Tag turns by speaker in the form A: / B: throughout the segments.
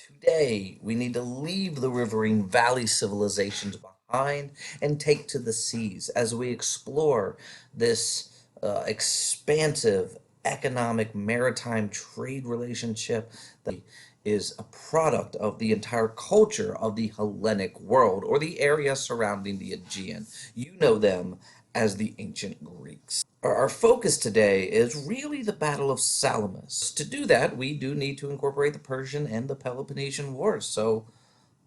A: Today, we need to leave the riverine valley civilizations behind and take to the seas as we explore this expansive economic maritime trade relationship that is a product of the entire culture of the Hellenic world or the area surrounding the Aegean. You know them as the ancient Greeks. Our focus today is really the Battle of Salamis. To do that, we do need to incorporate the Persian and the Peloponnesian Wars, so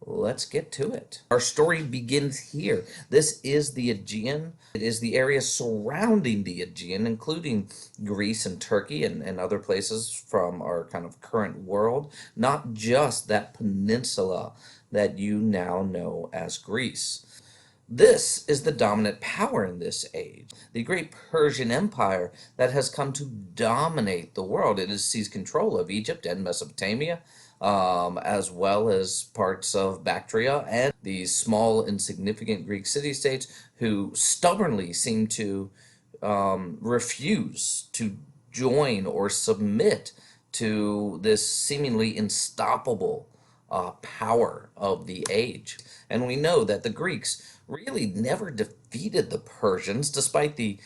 A: let's get to it. Our story begins here. This is the Aegean. It is the area surrounding the Aegean, including Greece and Turkey and other places from our kind of current world, not just that peninsula that you now know as Greece. This is the dominant power in this age, the great Persian Empire that has come to dominate the world. It has seized control of Egypt and Mesopotamia, as well as parts of Bactria and these small, insignificant Greek city-states who stubbornly seem to refuse to join or submit to this seemingly unstoppable power of the age. And we know that the Greeks really never defeated the Persians, despite the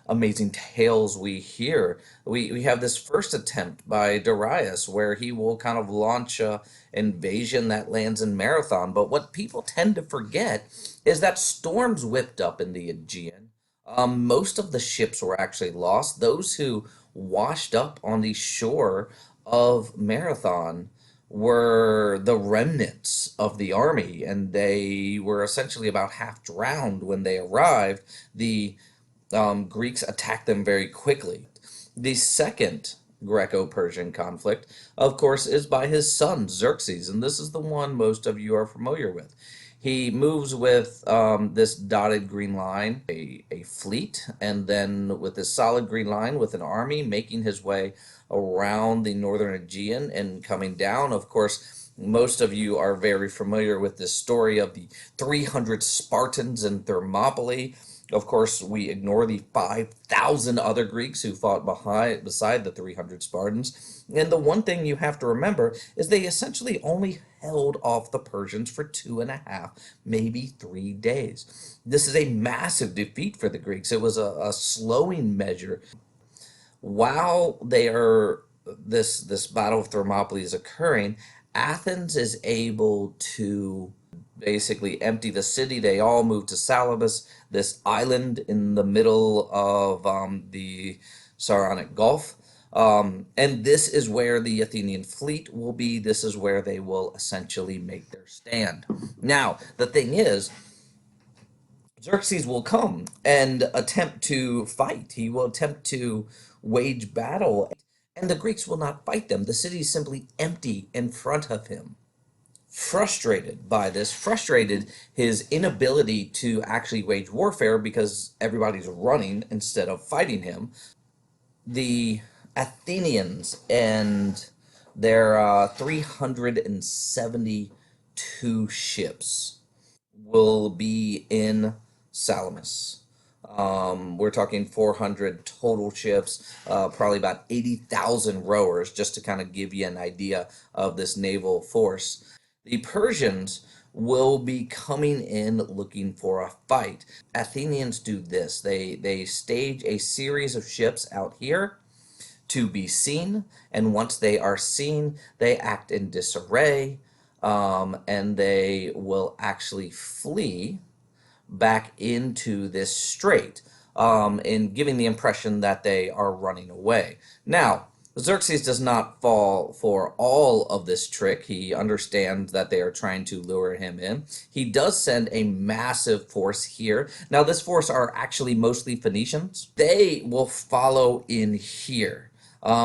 A: amazing tales we hear. We have this first attempt by Darius where he will kind of launch a invasion that lands in Marathon. But what people tend to forget is that storms whipped up in the Aegean. Most of the ships were actually lost. Those who washed up on the shore of Marathon were the remnants of the army, and they were essentially about half drowned when they arrived. The Greeks attacked them very quickly. The second Greco-Persian conflict, of course, is by his son Xerxes, and this is the one most of you are familiar with. He moves with this dotted green line, a fleet, and then with this solid green line with an army making his way around the northern Aegean and coming down. Of course, most of you are very familiar with this story of the 300 Spartans in Thermopylae. Of course, we ignore the 5,000 other Greeks who fought beside the 300 Spartans. And the one thing you have to remember is they essentially only held off the Persians for 2.5, maybe 3 days. This is a massive defeat for the Greeks. It was a slowing measure. While this Battle of Thermopylae is occurring, Athens is able to basically empty the city. They all move to Salamis, this island in the middle of the Saronic Gulf. And this is where the Athenian fleet will be. This is where they will essentially make their stand. Now, the thing is, Xerxes will come and attempt to fight. He will attempt to wage battle, and the Greeks will not fight them. The city is simply empty in front of him. Frustrated by this, frustrated his inability to actually wage warfare because everybody's running instead of fighting him, the Athenians and their 372 ships will be in Salamis. We're talking 400 total ships, probably about 80,000 rowers, just to kind of give you an idea of this naval force. The Persians will be coming in looking for a fight. Athenians do this. They stage a series of ships out here to be seen, and once they are seen, they act in disarray, and they will actually flee back into this strait, in giving the impression that they are running away. Now, Xerxes does not fall for all of this trick. He understands that they are trying to lure him in. He does send a massive force here. Now, this force are actually mostly Phoenicians. They will follow in here.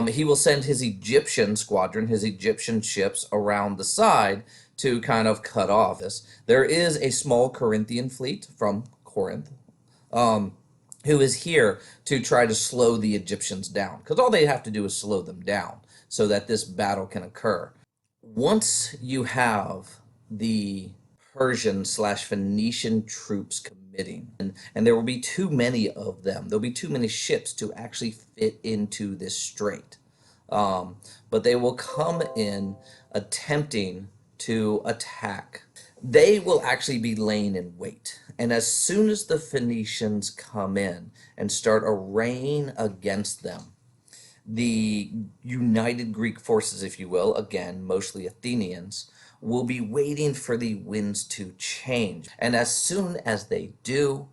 A: He will send his Egyptian squadron, his Egyptian ships around the side to kind of cut off this. There is a small Corinthian fleet from Corinth, who is here to try to slow the Egyptians down, because all they have to do is slow them down so that this battle can occur. Once you have the Persian slash Phoenician troops committing, and there will be too many of them, there'll be too many ships to actually fit into this strait. But they will come in attempting to attack. They will actually be laying in wait. And as soon as the Phoenicians come in and start arraying against them, the united Greek forces, if you will, again, mostly Athenians, will be waiting for the winds to change. And as soon as they do,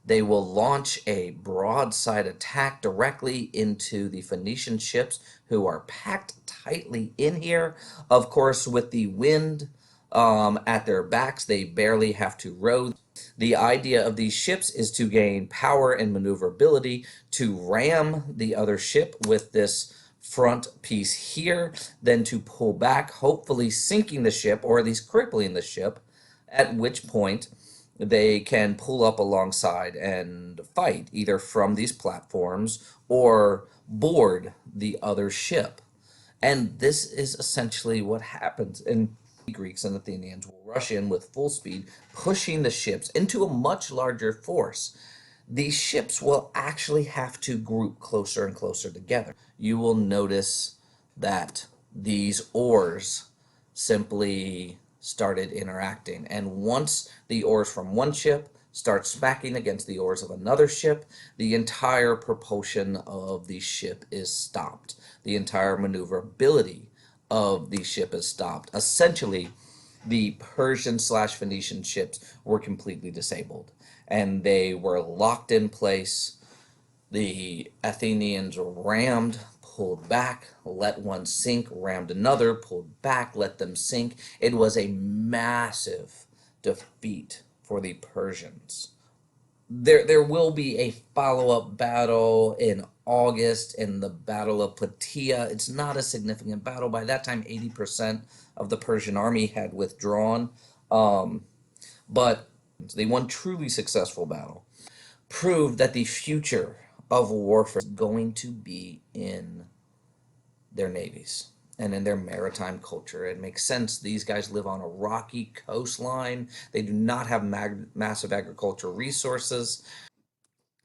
A: they will launch a broadside attack directly into the Phoenician ships who are packed tightly in here. Of course, with the wind at their backs, they barely have to row. The idea of these ships is to gain power and maneuverability, to ram the other ship with this front piece here, then to pull back, hopefully sinking the ship or at least crippling the ship, at which point they can pull up alongside and fight either from these platforms or board the other ship. And this is essentially what happens. And Greeks and Athenians will rush in with full speed, pushing the ships into a much larger force. These ships will actually have to group closer and closer together. You will notice that these oars simply started interacting. And once the oars from one ship start smacking against the oars of another ship, the entire propulsion of the ship is stopped. The entire maneuverability of the ship is stopped. Essentially, the Persian slash Phoenician ships were completely disabled and they were locked in place. The Athenians rammed, pulled back, let one sink, rammed another, pulled back, let them sink. It was a massive defeat for the Persians. There will be a follow-up battle in August in the Battle of Plataea. It's not a significant battle. By that time, 80% of the Persian army had withdrawn. But the one truly successful battle proved that the future of warfare is going to be in their navies and in their maritime culture. It makes sense. These guys live on a rocky coastline. They do not have massive agricultural resources.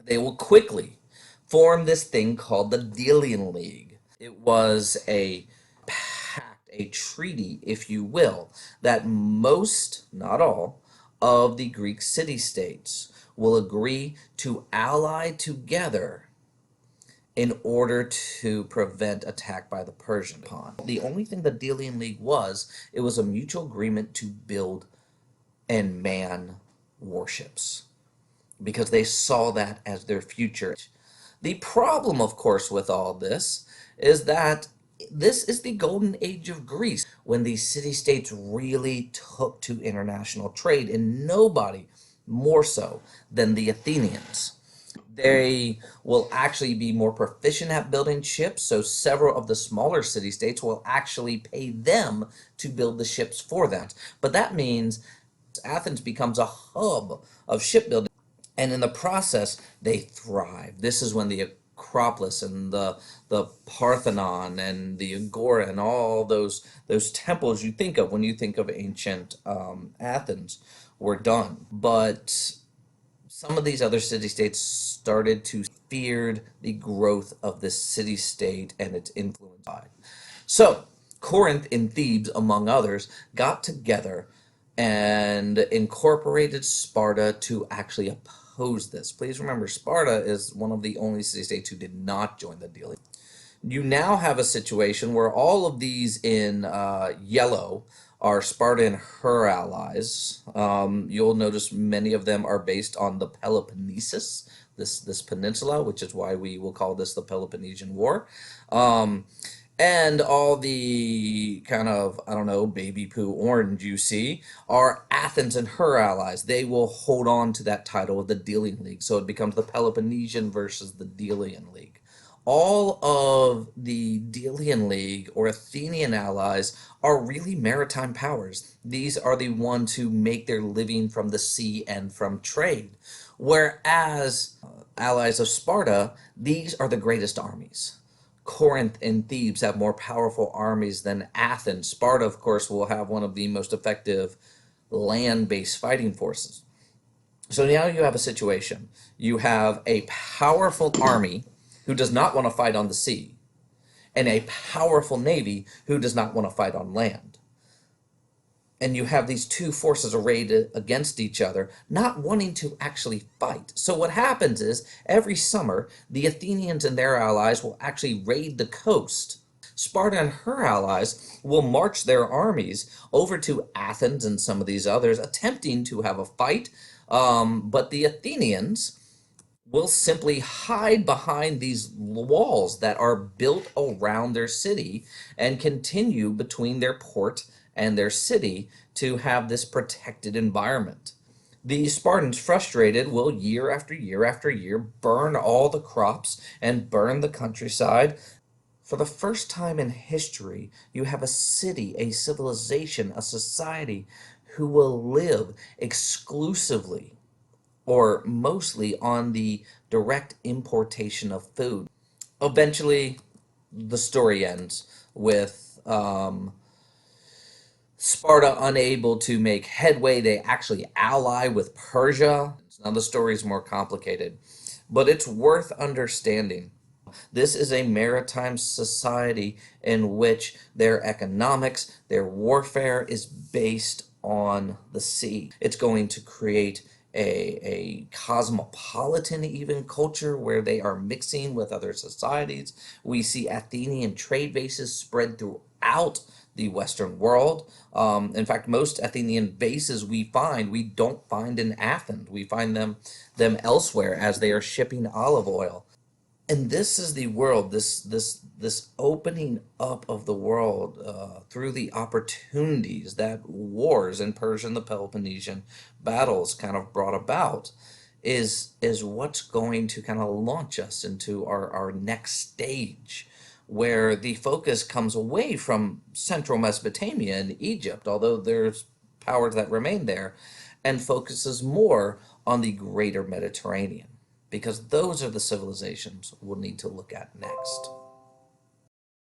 A: They will quickly form this thing called the Delian League. It was a pact, a treaty, if you will, that most, not all, of the Greek city-states will agree to ally together in order to prevent attack by the Persian. The only thing the Delian League was, it was a mutual agreement to build and man warships because they saw that as their future. The problem, of course, with all this is that this is the golden age of Greece when these city-states really took to international trade, and nobody more so than the Athenians. They will actually be more proficient at building ships, so several of the smaller city-states will actually pay them to build the ships for them. But that means Athens becomes a hub of shipbuilding, and in the process, they thrive. This is when the Acropolis and the Parthenon and the Agora and all those temples you think of when you think of ancient Athens were done. But some of these other city-states started to feared the growth of this city-state and its influence. So Corinth and Thebes, among others, got together and incorporated Sparta to actually oppose this. Please remember, Sparta is one of the only city-states who did not join the deal. You now have a situation where all of these in yellow are Sparta and her allies. You'll notice many of them are based on the Peloponnesus, this peninsula, which is why we will call this the Peloponnesian War. And all the kind of, I don't know, baby poo orange you see are Athens and her allies. They will hold on to that title of the Delian League. So it becomes the Peloponnesian versus the Delian League. All of the Delian League or Athenian allies are really maritime powers. These are the ones who make their living from the sea and from trade. Whereas allies of Sparta, these are the greatest armies. Corinth and Thebes have more powerful armies than Athens. Sparta, of course, will have one of the most effective land-based fighting forces. So now you have a situation. You have a powerful army who does not want to fight on the sea, and a powerful navy who does not want to fight on land. And you have these two forces arrayed against each other, not wanting to actually fight. So what happens is every summer, the Athenians and their allies will actually raid the coast. Sparta and her allies will march their armies over to Athens and some of these others, attempting to have a fight. But the Athenians will simply hide behind these walls that are built around their city and continue between their port and their city to have this protected environment. The Spartans, frustrated, will year after year after year burn all the crops and burn the countryside. For the first time in history, you have a city, a civilization, a society who will live exclusively or mostly on the direct importation of food. Eventually, the story ends with Sparta unable to make headway. They actually ally with Persia. Now, the story is more complicated, but it's worth understanding. This is a maritime society in which their economics, their warfare is based on the sea. It's going to create a cosmopolitan even culture where they are mixing with other societies. We see Athenian trade bases spread throughout the Western world. In fact, most Athenian bases we don't find in Athens. We find them elsewhere as they are shipping olive oil. And this is the world, this opening up of the world through the opportunities that wars in Persia and the Peloponnesian battles kind of brought about is what's going to kind of launch us into our next stage, where the focus comes away from central Mesopotamia and Egypt, although there's powers that remain there, and focuses more on the greater Mediterranean, because those are the civilizations we'll need to look at next.